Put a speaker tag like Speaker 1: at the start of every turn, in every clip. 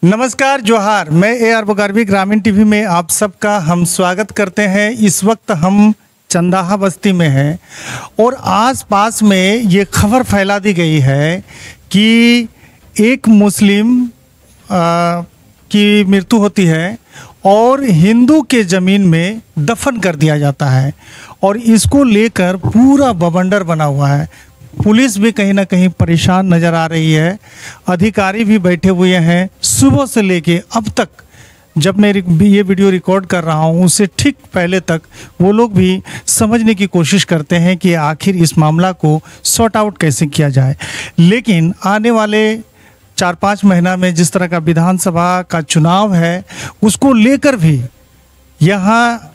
Speaker 1: नमस्कार जोहार। मैं AR बुगारवी ग्रामीण टीवी में आप सबका हम स्वागत करते हैं। इस वक्त हम चंदाहा बस्ती में हैं और आसपास में ये खबर फैला दी गई है कि एक मुस्लिम की मृत्यु होती है और हिंदू के ज़मीन में दफन कर दिया जाता है और इसको लेकर पूरा बवंडर बना हुआ है। पुलिस भी कहीं ना कहीं परेशान नज़र आ रही है, अधिकारी भी बैठे हुए हैं। सुबह से लेके अब तक जब मैं ये वीडियो रिकॉर्ड कर रहा हूँ उससे ठीक पहले तक वो लोग भी समझने की कोशिश करते हैं कि आखिर इस मामला को सॉर्ट आउट कैसे किया जाए। लेकिन आने वाले 4-5 महीना में जिस तरह का विधानसभा का चुनाव है उसको लेकर भी यहाँ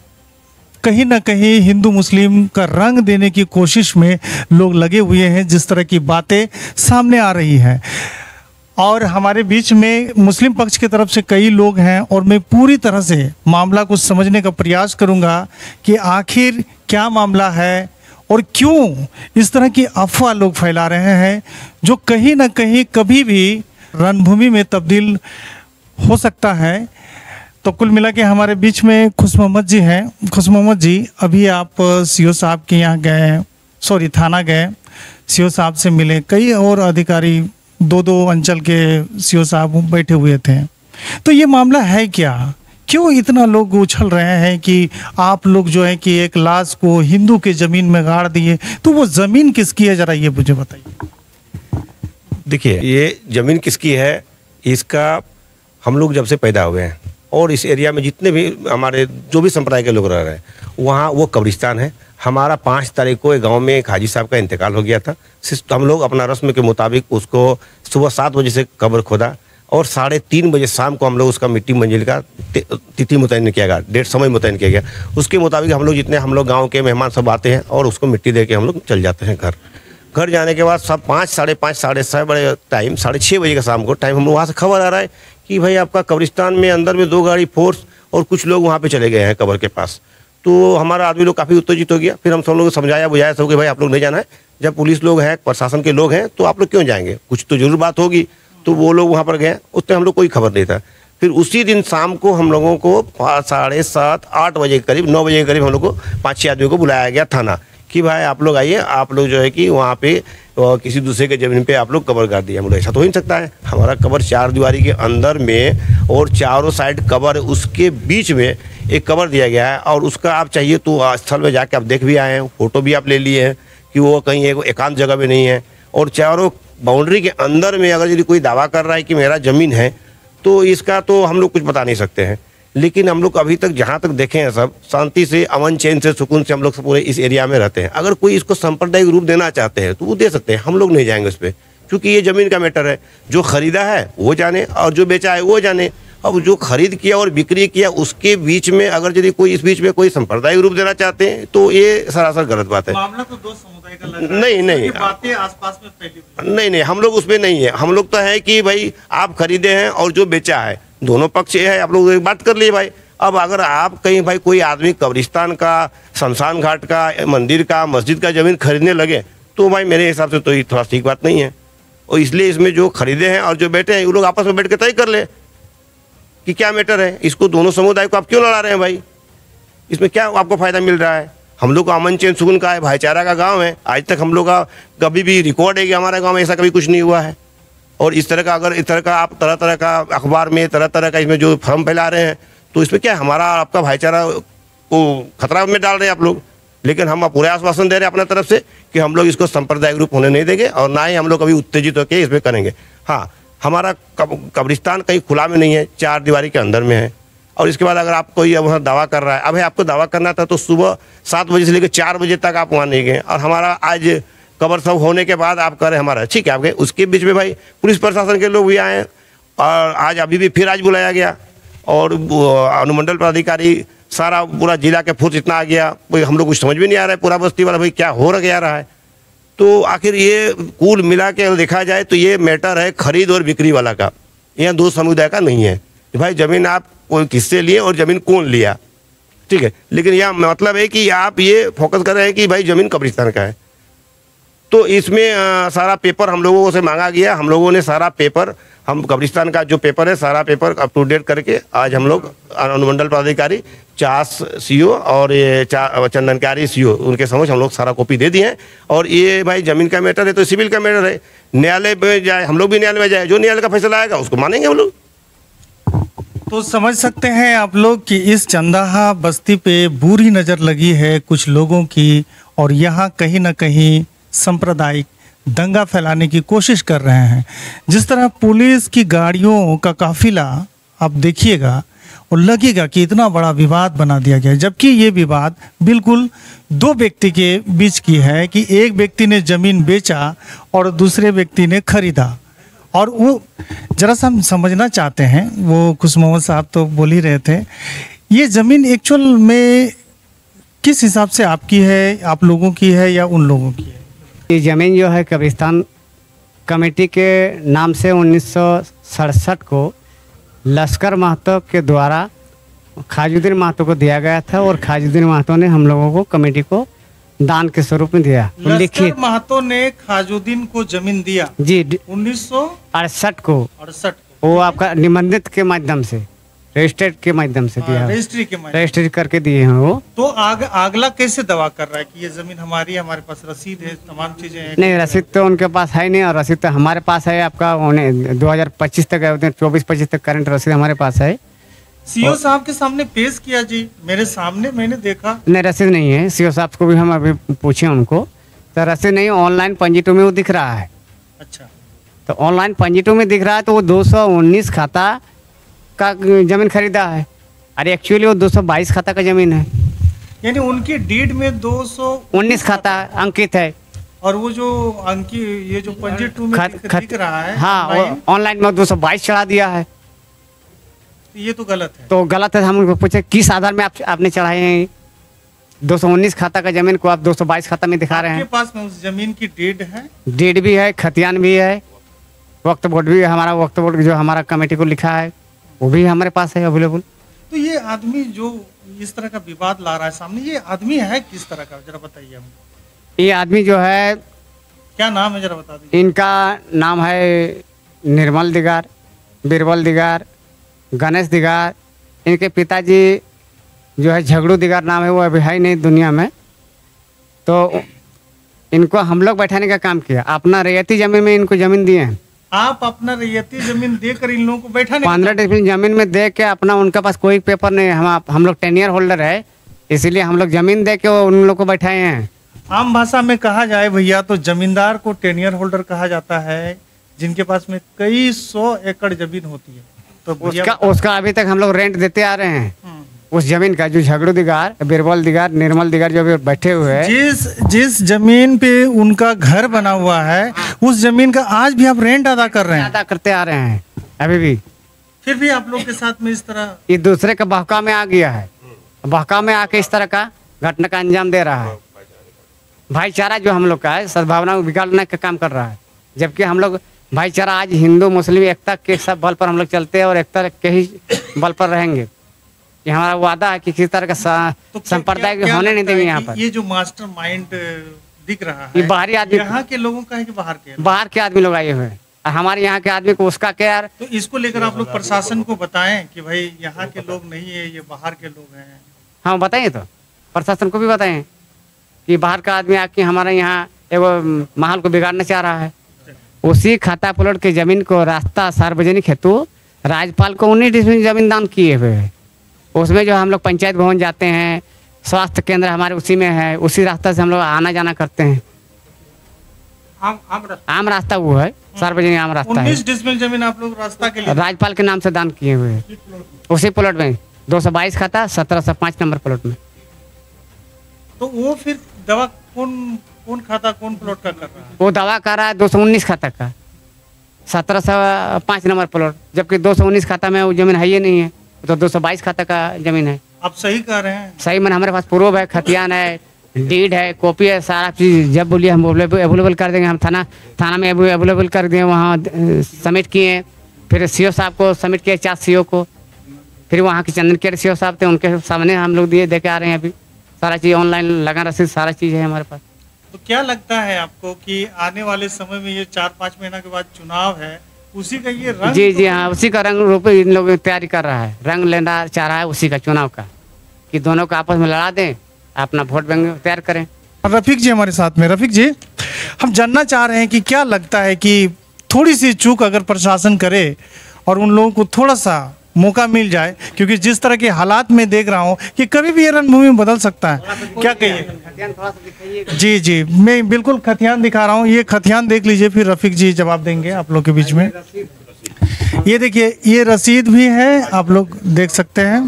Speaker 1: कहीं ना कहीं हिंदू मुस्लिम का रंग देने की कोशिश में लोग लगे हुए हैं, जिस तरह की बातें सामने आ रही हैं। और हमारे बीच में मुस्लिम पक्ष की तरफ से कई लोग हैं और मैं पूरी तरह से मामला को समझने का प्रयास करूंगा कि आखिर क्या मामला है और क्यों इस तरह की अफवाह लोग फैला रहे हैं जो कहीं ना कहीं कभी भी रणभूमि में तब्दील हो सकता है। तो कुल मिला के हमारे बीच में खुश मोहम्मद जी हैं। खुश मोहम्मद जी, अभी आप CO साहब के यहाँ गए, थाना गए, CO साहब से मिले, कई और अधिकारी 2-2 अंचल के CO साहब बैठे हुए थे। तो ये मामला है क्या? क्यों इतना लोग उछल रहे हैं कि आप लोग जो है कि एक लाश को हिंदू के ज़मीन में गाड़ दिए? तो वो ज़मीन किसकी है, ज़रा ये मुझे बताइए।
Speaker 2: देखिए, ये ज़मीन किसकी है, इसका हम लोग जब से पैदा हुए हैं और इस एरिया में जितने भी हमारे जो भी संप्रदाय के लोग रह रहे हैं वहाँ वो कब्रिस्तान है। हमारा 5 तारीख को एक गांव में एक हाजी साहब का इंतकाल हो गया था। हम लोग अपना रस्म के मुताबिक उसको सुबह 7 बजे से कब्र खोदा और 3:30 बजे शाम को हम लोग उसका मिट्टी मंजिल का तिथि मुतयन किया गया, डेट समय मुतयन किया गया। उसके मुताबिक हम लोग गाँव के मेहमान सब आते हैं और उसको मिट्टी दे के हम लोग चल जाते हैं घर जाने के बाद सब 5, साढ़े 5, साढ़े 6 बजे टाइम, 6:30 बजे का शाम को टाइम हम लोग वहाँ से खबर आ रहा है कि भाई आपका कब्रिस्तान में अंदर में 2 गाड़ी फोर्स और कुछ लोग वहाँ पे चले गए हैं कब्र के पास। तो हमारा आदमी लोग काफ़ी उत्तेजित हो गया। फिर हम सब लोग समझाया बुझाया सब कि भाई आप लोग नहीं जाना है, जब पुलिस लोग हैं, प्रशासन के लोग हैं, तो आप लोग क्यों जाएंगे, कुछ तो जरूर बात होगी। तो वो लोग वहाँ पर गए, उस टाइम हम लोग कोई खबर नहीं था। फिर उसी दिन शाम को हम लोगों को 7:30, 8 बजे के करीब, 9 बजे के करीब हम लोग को 5-6 आदमियों को बुलाया गया थाना कि भाई आप लोग आइए, आप लोग जो है कि वहाँ पे किसी दूसरे के ज़मीन पे आप लोग कब्र गाड़ दिया। हम लोग ऐसा तो हो ही नहीं सकता है, हमारा कब्र 4 दीवारी के अंदर में और चारों साइड कब्र, उसके बीच में एक कब्र दिया गया है। और उसका आप चाहिए तो स्थल में जाके आप देख भी आए हैं, फ़ोटो भी आप ले लिए हैं कि वो कहीं एक एकांत जगह में नहीं है। और चारों बाउंड्री के अंदर में अगर यदि कोई दावा कर रहा है कि मेरा ज़मीन है तो इसका तो हम लोग कुछ बता नहीं सकते हैं। लेकिन हम लोग अभी तक जहाँ तक देखे हैं सब शांति से, अमन चैन से, सुकून से हम लोग पूरे इस एरिया में रहते हैं। अगर कोई इसको सांप्रदायिक रूप देना चाहते हैं तो वो दे सकते हैं, हम लोग नहीं जाएंगे उस पर, क्योंकि ये ज़मीन का मैटर है। जो खरीदा है वो जाने और जो बेचा है वो जाने। अब जो खरीद किया और बिक्री किया उसके बीच में अगर यदि कोई इस बीच में कोई सांप्रदायिक रूप देना चाहते हैं तो ये सरासर गलत बात है।
Speaker 1: मामला तो 2 समुदाय का लग रहा है।
Speaker 2: नहीं,
Speaker 1: बातें आसपास में फैली
Speaker 2: नहीं, हम लोग उसमें नहीं है। हम लोग तो है कि भाई आप खरीदे हैं और जो बेचा है, दोनों पक्ष है, आप लोग एक बात कर लिए भाई। अब अगर आप कहीं भाई कोई आदमी कब्रिस्तान का, शमशान घाट का, मंदिर का, मस्जिद का ज़मीन खरीदने लगे तो भाई मेरे हिसाब से तो ये थोड़ा ठीक बात नहीं है। और इसलिए इसमें जो खरीदे हैं और जो बैठे हैं वो लोग आपस में बैठ के तय कर ले कि क्या मैटर है। इसको दोनों समुदाय को आप क्यों लड़ा रहे हैं भाई, इसमें क्या आपको फ़ायदा मिल रहा है? हम लोग का अमन चैन सुकून का है, भाईचारा का गाँव है। आज तक हम लोग का कभी भी रिकॉर्ड है कि हमारे गाँव में ऐसा कभी कुछ नहीं हुआ है। और इस तरह का अगर इस तरह का आप तरह का अखबार में तरह का इसमें जो भ्रम फैला रहे हैं तो इसमें क्या हमारा आपका भाईचारा को खतरा में डाल रहे हैं आप लोग। लेकिन हम पूरे आश्वासन दे रहे हैं अपने तरफ से कि हम लोग इसको सांप्रदायिक रूप होने नहीं देंगे और ना ही हम लोग कभी उत्तेजित होकर इसमें करेंगे। हाँ, हमारा कब्रिस्तान कहीं खुला में नहीं है, 4 दीवारी के अंदर में है। और इसके बाद अगर आप कोई वहाँ दावा कर रहा है, अब आपको दावा करना था तो सुबह 7 बजे से लेकर 4 बजे तक आप वहाँ नहीं गए और हमारा आज कब्र सब होने के बाद आप कह रहे हमारा ठीक है आप गए। उसके बीच में भाई पुलिस प्रशासन के लोग भी आए और आज अभी भी फिर आज बुलाया गया और अनुमंडल पदाधिकारी सारा पूरा जिला के फोर्स इतना आ गया, कोई हम लोग कुछ समझ में नहीं आ रहा है, पूरा बस्ती वाला भाई क्या हो रहा है। तो आखिर ये कुल मिला के देखा जाए तो ये मैटर है खरीद और बिक्री वाला का, यहाँ 2 समुदाय का नहीं है भाई। ज़मीन आप कोई किससे लिए और ज़मीन कौन लिया, ठीक है। लेकिन यह मतलब है कि आप ये फोकस कर रहे हैं कि भाई ज़मीन कब्रिस्तान का है। तो इसमें सारा पेपर हम लोगों से मांगा गया, हम लोगों ने सारा पेपर हम कब्रिस्तान का जो पेपर है सारा पेपर अप टू डेट करके आज हम लोग अनुमंडल पदाधिकारी 4 सीओ और ये 4 चंदनकारी सीओ उनके समक्ष हम लोग सारा कॉपी दे दिए हैं। और ये भाई ज़मीन का मैटर है तो सिविल का मैटर है, न्यायालय में जाए, हम लोग भी न्यायालय में जाए, जो न्यायालय का फैसला आएगा उसको मानेंगे हम लोग।
Speaker 1: तो समझ सकते हैं आप लोग कि इस चंदाहा बस्ती पे बुरी नज़र लगी है कुछ लोगों की, और यहाँ कहीं ना कहीं सांप्रदायिक दंगा फैलाने की कोशिश कर रहे हैं। जिस तरह पुलिस की गाड़ियों का काफिला आप देखिएगा और लगेगा कि इतना बड़ा विवाद बना दिया गया है, जबकि ये विवाद बिल्कुल 2 व्यक्ति के बीच की है कि एक व्यक्ति ने ज़मीन बेचा और दूसरे व्यक्ति ने खरीदा। और वो जरा सा हम समझना चाहते हैं, वो खुश मोहम्मद साहब तो बोल ही रहे थे, ये ज़मीन एक्चुअल में किस हिसाब से आपकी है, आप लोगों की है या उन लोगों की है?
Speaker 3: ये ज़मीन जो है कब्रिस्तान कमेटी के नाम से 1967 को लश्कर महतो के द्वारा खाजुद्दीन महतो को दिया गया था, और खाजुद्दीन महतो ने हम लोगों को कमेटी को दान के स्वरूप में दिया।
Speaker 1: लश्कर महतो ने खाजुद्दीन को जमीन दिया
Speaker 3: जी
Speaker 1: 1968
Speaker 3: को। वो आपका निबंधित के माध्यम से, रजिस्ट्रेट के माध्यम से दिया, रजिस्ट्री करके दिए हैं वो।
Speaker 1: तो अगला कैसे दावा कर रहा है कि ये जमीन हमारी है, हमारे पास रसीद है, तमाम चीजें हैं?
Speaker 3: नहीं, रसीद तो उनके पास है नहीं, और रसीद तो हमारे पास है। आपका 2025 तक 24-25 तक करंट रसीद हमारे पास है।
Speaker 1: सीओ साहब के सामने पेश किया जी, मेरे सामने मैंने देखा।
Speaker 3: नहीं, रसीद नहीं है। सीओ साहब को भी हम अभी पूछे उनको, तो रसीद नहीं, ऑनलाइन 52 में वो दिख रहा है।
Speaker 1: अच्छा,
Speaker 3: तो ऑनलाइन 52 में दिख रहा है, तो वो 219 खाता का जमीन खरीदा है। अरे एक्चुअली वो 222 खाता का जमीन है,
Speaker 1: यानी उनकी डीड में 219
Speaker 3: खाता अंकित है।
Speaker 1: और वो जो ये जो 52 में दिख रहा है,
Speaker 3: हाँ, ऑनलाइन में 222 चढ़ा दिया है।
Speaker 1: ये तो गलत है।
Speaker 3: तो गलत है। हम उनको पूछे किस आधार में आपने चढ़ाए हैं 219 खाता का जमीन को आप 222 खाता में दिखा रहे हैं?
Speaker 1: आपके पास में उस जमीन की डीड है?
Speaker 3: डीड भी है, खतियान भी है, वक्त बोर्ड भी है। हमारा वक्त बोर्ड जो हमारा कमेटी को लिखा है वो भी हमारे पास है अवेलेबल।
Speaker 1: तो ये आदमी जो इस तरह का विवाद ला रहा है सामने, ये आदमी है किस तरह का, जरा बताइए हमको।
Speaker 3: ये आदमी जो है,
Speaker 1: क्या नाम है जरा बता दीजिए।
Speaker 3: इनका नाम है निर्मल दिगार, बीरबल दिगार, गणेश दिगार। इनके पिताजी जो है झगड़ू दिगार नाम है, वो अभी है नहीं दुनिया में। तो इनको हम लोग बैठाने का काम किया, अपना रैयती जमीन में इनको जमीन दिए हैं।
Speaker 1: आप अपना रैयती जमीन देकर इन लोगों को बैठाने
Speaker 3: 15 डिसमिल जमीन में दे के अपना, उनके पास कोई पेपर नहीं है। हम लोग टेनियर होल्डर है, इसीलिए हम लोग जमीन दे के उन लोग को बैठाए हैं।
Speaker 1: आम भाषा में कहा जाए भैया तो जमींदार को टेनियर होल्डर कहा जाता है, जिनके पास में कई 100 एकड़ जमीन होती है। तो
Speaker 3: उसका अभी तक हम लोग रेंट देते आ रहे हैं उस जमीन का। जो झगड़ू दिगार, बीरबल दिगार, निर्मल दिगार जो भी बैठे हुए हैं,
Speaker 1: जिस जमीन पे उनका घर बना हुआ है, उस जमीन का आज भी आप रेंट अदा कर रहे हैं?
Speaker 3: अदा करते आ रहे हैं अभी भी।
Speaker 1: फिर भी आप लोग के साथ में इस तरह
Speaker 3: ये दूसरे का बहकाव में आ गया है, बहकाव में आके इस तरह का घटना का अंजाम दे रहा है। भाईचारा जो हम लोग का है, सद्भावना को बिगाड़ने का काम कर रहा है, जबकि हम लोग भाईचारा आज हिंदू मुस्लिम एकता के सब बल पर हम लोग चलते हैं और एकता के ही बल पर रहेंगे। ये हमारा वादा है कि किसी तरह का संप्रदाय होने नहीं देंगे यहाँ पर।
Speaker 1: ये जो मास्टर माइंड दिख रहा है,
Speaker 3: ये बाहरी आदमी,
Speaker 1: यहाँ के लोगों का है कि
Speaker 3: बाहर के आदमी लोग आए हुए हैं, और हमारे यहाँ के आदमी को उसका क्या।
Speaker 1: तो इसको लेकर आप लोग प्रशासन को बताएं कि भाई यहाँ के लोग नहीं है, ये बाहर के लोग हैं।
Speaker 3: हाँ बताइए, तो प्रशासन को भी बताएं कि बाहर का आदमी आके हमारे यहाँ एगो माहौल को बिगाड़ना चाह रहा है। उसी खाता प्लॉट के जमीन को रास्ता सार्वजनिक हेतु राज्यपाल को 19 डिसमिल जमीन दान किए हुए है। उसमें जो हम लोग पंचायत भवन जाते हैं, स्वास्थ्य केंद्र हमारे उसी में है, उसी रास्ता से हम लोग आना जाना करते हैं। आम रास्ता वो है, सार्वजनिक आम रास्ता है।
Speaker 1: 19 डिसमिल जमीन आप लोग रास्ता के लिए
Speaker 3: राज्यपाल के नाम से दान किए हुए हैं उसी प्लॉट में, 222 खाता 1705 नंबर प्लॉट में।
Speaker 1: तो वो फिर दवा कौन खाता, कौन प्लॉट का कर रहा है?
Speaker 3: वो दवा कर रहा है 219 खाता का 1705 नंबर प्लॉट, जबकि 219 खाता में वो जमीन है ही नहीं है, तो 222 खाता का जमीन है।
Speaker 1: आप सही कह रहे हैं।
Speaker 3: सही मैंने, हमारे पास प्रूफ है, खतियान है, डीड है, कॉपी है, सारा चीज़ जब बोलिए हम अवेलेबल कर देंगे। हम थाना में अवेलेबल कर दिए, वहाँ सबमिट किए, फिर सीओ साहब को सबमिट किए, 4 सीओ को, फिर वहाँ के चंदन के सीओ साहब थे, उनके सामने हम लोग दे के आ रहे हैं। अभी सारा चीज़ ऑनलाइन लगा रसीद, सारा चीज़ है हमारे पास।
Speaker 1: तो क्या लगता है आपको कि आने वाले समय में ये 4-5 महीना के बाद चुनाव है उसी का ये रंग
Speaker 3: जी जी हाँ, उसी का रंग रूप इन लोगों की तैयारी कर रहा है, रंग लेना चाह रहा है उसी का चुनाव का, कि दोनों को आपस में लड़ा दें, अपना वोट बैंक तैयार करें।
Speaker 1: रफीक जी हमारे साथ में। रफीक जी, हम जानना चाह रहे हैं कि क्या लगता है कि थोड़ी सी चूक अगर प्रशासन करे और उन लोगों को थोड़ा सा मौका मिल जाए, क्योंकि जिस तरह के हालात में देख रहा हूँ कि कभी भी ये रणभूमि बदल सकता है, क्या कहिए? जी जी, मैं बिल्कुल खतियान दिखा रहा हूँ, ये खतियान देख लीजिए, फिर रफीक जी जवाब देंगे आप लोग के बीच में। ये देखिए, ये रसीद भी है, आप लोग देख सकते हैं।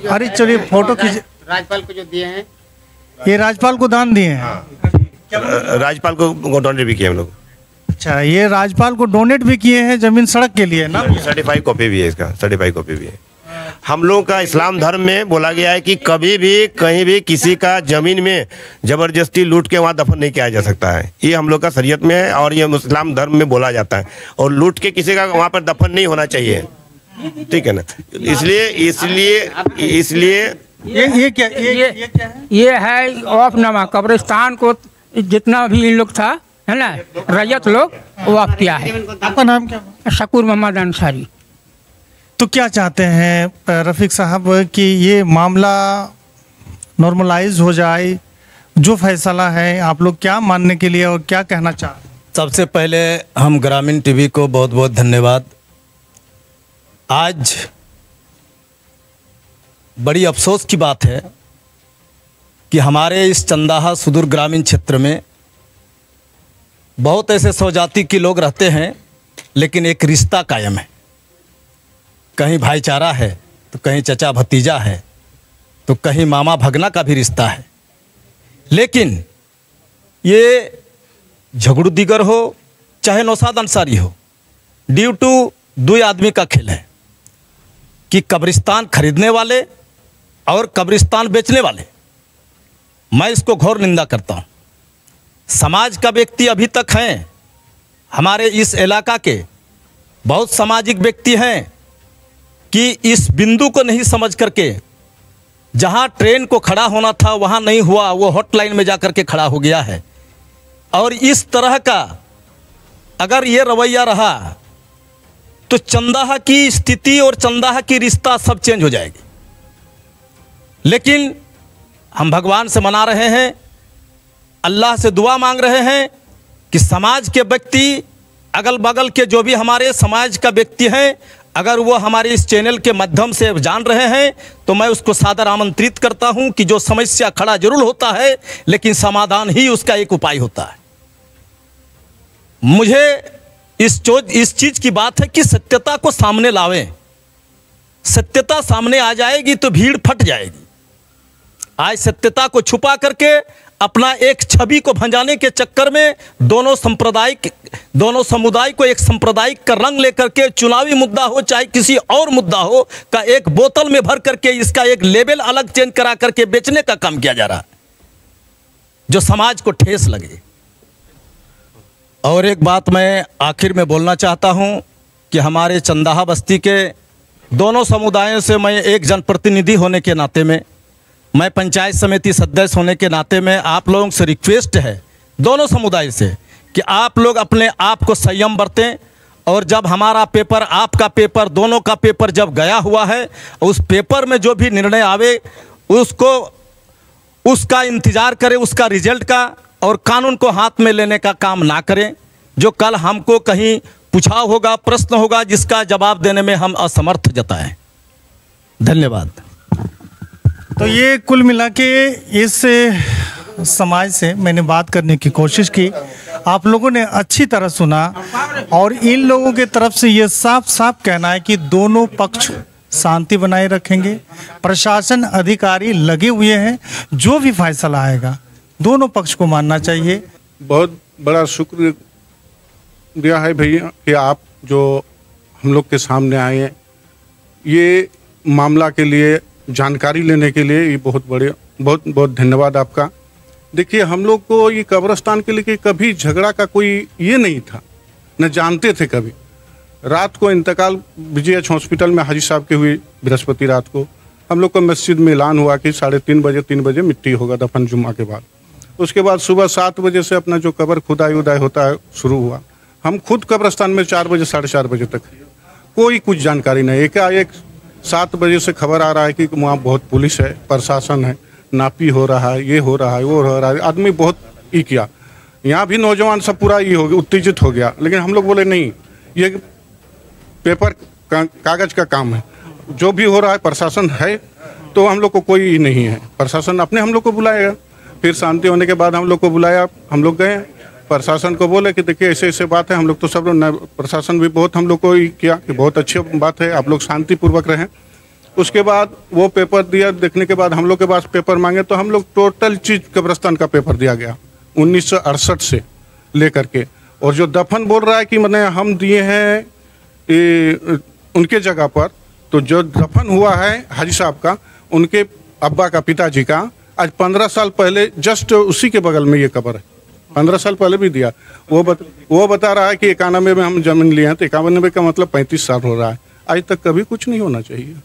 Speaker 1: अरे चलिए फोटो खींचिए।
Speaker 3: राज्यपाल को जो दिए हैं,
Speaker 1: ये राज्यपाल को दान दिए हैं।
Speaker 2: राज्यपाल को डोनेट भी किए हम लोग।
Speaker 1: अच्छा, ये राज्यपाल को डोनेट भी किए हैं जमीन सड़क के लिए ना?
Speaker 2: सर्टिफाइड कॉपी भी है, इसका सर्टिफाइड कॉपी भी है। हम लोगों का इस्लाम धर्म में बोला गया है कि कभी भी कहीं भी किसी का जमीन में जबरदस्ती लूट के वहाँ दफन नहीं किया जा सकता है। ये हम लोग का शरीयत में है और ये इस्लाम धर्म में बोला जाता है। और लूट के किसी का वहाँ पर दफन नहीं होना चाहिए, ठीक है ना? इसलिए
Speaker 1: ये क्या है?
Speaker 4: ये है औफनामा, कब्रिस्तान को जितना भी इन लोग था, है ना, रैयत लोग, वो आप किया है।
Speaker 1: आपका नाम क्या है?
Speaker 4: शकूर मोहम्मद अंसारी।
Speaker 1: तो क्या चाहते हैं रफीक साहब कि ये मामला नॉर्मलाइज हो जाए? जो फैसला है, आप लोग क्या मानने के लिए और क्या कहना चाहते हैं?
Speaker 5: सबसे पहले हम ग्रामीण टीवी को बहुत बहुत धन्यवाद। आज बड़ी अफसोस की बात है कि हमारे इस चंदाहा सुदूर ग्रामीण क्षेत्र में बहुत ऐसे स्वजाति के लोग रहते हैं, लेकिन एक रिश्ता कायम है। कहीं भाईचारा है, तो कहीं चचा भतीजा है, तो कहीं मामा भगना का भी रिश्ता है। लेकिन ये झगड़ू दिगर हो चाहे नौशाद अंसारी हो, ड्यू टू दो आदमी का खेल है कि कब्रिस्तान खरीदने वाले और कब्रिस्तान बेचने वाले। मैं इसको घोर निंदा करता हूँ। समाज का व्यक्ति अभी तक हैं, हमारे इस इलाका के बहुत सामाजिक व्यक्ति हैं कि इस बिंदु को नहीं समझ करके, जहाँ ट्रेन को खड़ा होना था वहाँ नहीं हुआ, वो हॉटलाइन में जा कर के खड़ा हो गया है। और इस तरह का अगर ये रवैया रहा तो चंदाहा की स्थिति और चंदाहा की रिश्ता सब चेंज हो जाएगी। लेकिन हम भगवान से मना रहे हैं, अल्लाह से दुआ मांग रहे हैं कि समाज के व्यक्ति, अगल बगल के जो भी हमारे समाज का व्यक्ति हैं, अगर वो हमारे इस चैनल के माध्यम से जान रहे हैं तो मैं उसको सादर आमंत्रित करता हूं कि जो समस्या खड़ा जरूर होता है, लेकिन समाधान ही उसका एक उपाय होता है। मुझे इस चीज़ की बात है कि सत्यता को सामने लावें। सत्यता सामने आ जाएगी तो भीड़ फट जाएगी। आज सत्यता को छुपा करके अपना एक छवि को भंजाने के चक्कर में दोनों समुदाय को एक सांप्रदायिक का रंग लेकर के चुनावी मुद्दा हो चाहे किसी और मुद्दा हो का एक बोतल में भर करके इसका एक लेबल अलग चेंज करा करके बेचने का काम किया जा रहा है, जो समाज को ठेस लगे। और एक बात मैं आखिर में बोलना चाहता हूं कि हमारे चंदाहा बस्ती के दोनों समुदायों से मैं एक जनप्रतिनिधि होने के नाते में, मैं पंचायत समिति सदस्य होने के नाते में आप लोगों से रिक्वेस्ट है दोनों समुदाय से कि आप लोग अपने आप को संयम बरतें। और जब हमारा पेपर, आपका पेपर, दोनों का पेपर जब गया हुआ है, उस पेपर में जो भी निर्णय आवे उसका इंतज़ार करें, उसका रिजल्ट का, और कानून को हाथ में लेने का काम ना करें। जो कल हमको कहीं पूछा होगा, प्रश्न होगा, जिसका जवाब देने में हम असमर्थ जताएं। धन्यवाद।
Speaker 1: तो ये कुल मिला के इस समाज से मैंने बात करने की कोशिश की, आप लोगों ने अच्छी तरह सुना, और इन लोगों के तरफ से ये साफ साफ कहना है कि दोनों पक्ष शांति बनाए रखेंगे। प्रशासन अधिकारी लगे हुए हैं, जो भी फैसला आएगा दोनों पक्ष को मानना चाहिए।
Speaker 6: बहुत बड़ा शुक्रिया है भैया कि आप जो हम लोग के सामने आए हैं, ये मामला के लिए जानकारी लेने के लिए, ये बहुत बहुत धन्यवाद आपका। देखिए, हम लोग को ये कब्रिस्तान के लिए कभी झगड़ा का कोई ये नहीं था, न जानते थे। कभी रात को इंतकाल BGH हॉस्पिटल में हाजी साहब की हुई बृहस्पति रात को, हम लोग को मस्जिद में ऐलान हुआ कि 3:30 3 बजे मिट्टी होगा दफन जुम्मा के बाद। उसके बाद सुबह 7 बजे से अपना जो कब्र खुदाई उदाई होता है शुरू हुआ। हम खुद कब्रस्तान में 4 बजे 4:30 बजे तक कोई कुछ जानकारी नहीं। एकाएक 7 बजे से खबर आ रहा है कि वहाँ बहुत पुलिस है, प्रशासन है, नापी हो रहा है, ये हो रहा है, वो हो रहा है। आदमी बहुत ये किया, यहाँ भी नौजवान सब पूरा ये हो गया, उत्तेजित हो गया। लेकिन हम लोग बोले नहीं, ये पेपर कागज का काम है, जो भी हो रहा है प्रशासन है, तो हम लोग को कोई नहीं है। प्रशासन अपने हम लोग को बुलाएगा। फिर शांति होने के बाद हम लोग को बुलाया, हम लोग गए, प्रशासन को बोले कि देखिए ऐसे ऐसे बात है। हम लोग तो सब प्रशासन भी बहुत हम लोग को किया कि बहुत अच्छी बात है, आप लोग शांतिपूर्वक रहें। उसके बाद वो पेपर दिया, देखने के बाद हम लोग के पास पेपर मांगे तो हम लोग टोटल चीज़ कब्रस्तान का पेपर दिया गया 1968 से लेकर के। और जो दफन बोल रहा है कि मैंने हम दिए हैं उनके जगह पर, तो जो दफन हुआ है हाजी साहब का, उनके अब्बा का, पिताजी का, आज 15 साल पहले जस्ट उसी के बगल में ये कब्र है। 15 साल पहले भी दिया। वो बता रहा है कि 91 में हम जमीन लिए हैं, तो 91 का मतलब 35 साल हो रहा है। आज तक कभी कुछ नहीं होना चाहिए।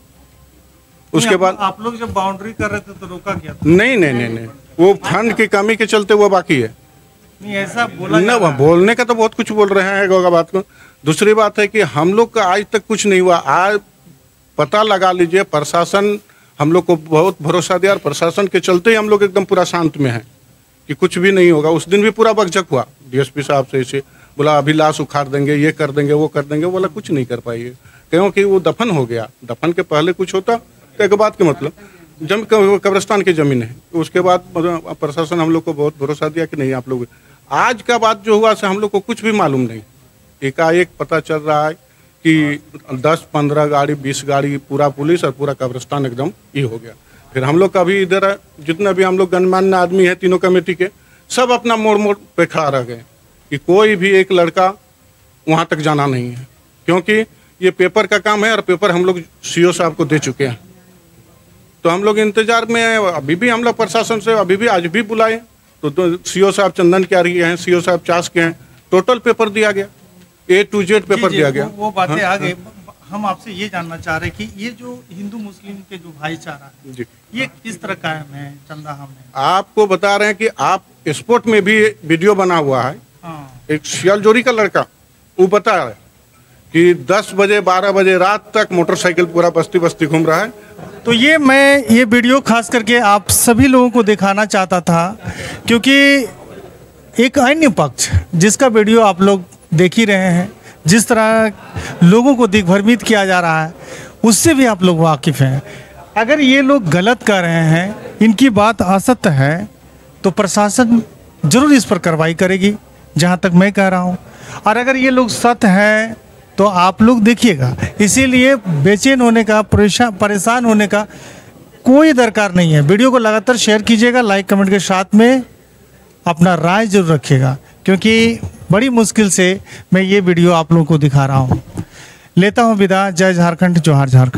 Speaker 6: उसके बाद
Speaker 1: आप लोग जब बाउंड्री कर रहे थे तो रोका गया था?
Speaker 6: नहीं, वो फंड की कमी के चलते वो बाकी है।
Speaker 1: नहीं, ऐसा बोला
Speaker 6: ना, बोलने का तो बहुत कुछ बोल रहे हैं गोगा बात को। दूसरी बात है कि हम लोग का आज तक कुछ नहीं हुआ। आज पता लगा लीजिए, प्रशासन हम लोग को बहुत भरोसा दिया और प्रशासन के चलते ही हम लोग एकदम पूरा शांत में हैं कि कुछ भी नहीं होगा। उस दिन भी पूरा बकझक हुआ, डीएसपी साहब से ऐसे बोला अभी लाश उखाड़ देंगे, ये कर देंगे, वो कर देंगे। बोला कुछ नहीं कर पाइए, क्योंकि वो दफन हो गया। दफन के पहले कुछ होता तो एक बात के मतलब कब्रिस्तान की ज़मीन है। उसके बाद प्रशासन हम लोग को बहुत भरोसा दिया कि नहीं आप लोग। आज का बात जो हुआ से हम लोग को कुछ भी मालूम नहीं। एकाएक पता चल रहा है कि 10-15 गाड़ी 20 गाड़ी पूरा पुलिस और पूरा कब्रिस्तान एकदम ये हो गया। फिर हम लोग का भी इधर जितना भी हम लोग गणमान्य आदमी है तीनों कमेटी के, सब अपना मोड़ पे खड़ा रह गए कि कोई भी एक लड़का वहाँ तक जाना नहीं है, क्योंकि ये पेपर का काम है और पेपर हम लोग सीओ साहब को दे चुके हैं। तो हम लोग इंतजार में हैं। अभी भी हम लोग प्रशासन से अभी भी आज भी बुलाए तो सीओ साहब चंदन क्या रही हैं, सीओ साहब चास के हैं, टोटल पेपर दिया गया, A to Z पेपर दिया गया।
Speaker 1: वो बातें आ गई। हम आपसे ये जानना चाह रहे हैं कि ये जो हिंदू मुस्लिम के जो भाईचारा है
Speaker 6: जी,
Speaker 1: ये किस तरह कायम है चंदाहा में?
Speaker 6: आपको बता रहे हैं कि आप स्पोर्ट में भी वीडियो बना हुआ है।
Speaker 1: हाँ।
Speaker 6: एक सियालजोरी का लड़का वो बता रहा है कि 10 बजे 12 बजे रात तक मोटरसाइकिल पूरा बस्ती बस्ती घूम रहा है।
Speaker 1: तो ये वीडियो खास करके आप सभी लोगों को दिखाना चाहता था, क्योंकि एक अन्य पक्ष जिसका वीडियो आप लोग देख ही रहे हैं, जिस तरह लोगों को दिग्भ्रमित किया जा रहा है, उससे भी आप लोग वाकिफ़ हैं। अगर ये लोग गलत कर रहे हैं, इनकी बात असत्य है, तो प्रशासन जरूर इस पर कार्रवाई करेगी, जहाँ तक मैं कह रहा हूँ। और अगर ये लोग सत्य हैं तो आप लोग देखिएगा। इसीलिए बेचैन होने का, परेशान होने का कोई दरकार नहीं है। वीडियो को लगातार शेयर कीजिएगा, लाइक कमेंट के साथ में अपना राय जरूर रखिएगा, क्योंकि बड़ी मुश्किल से मैं ये वीडियो आप लोगों को दिखा रहा हूँ। लेता हूँ विदा। जय झारखंड, जोहार झारखंड।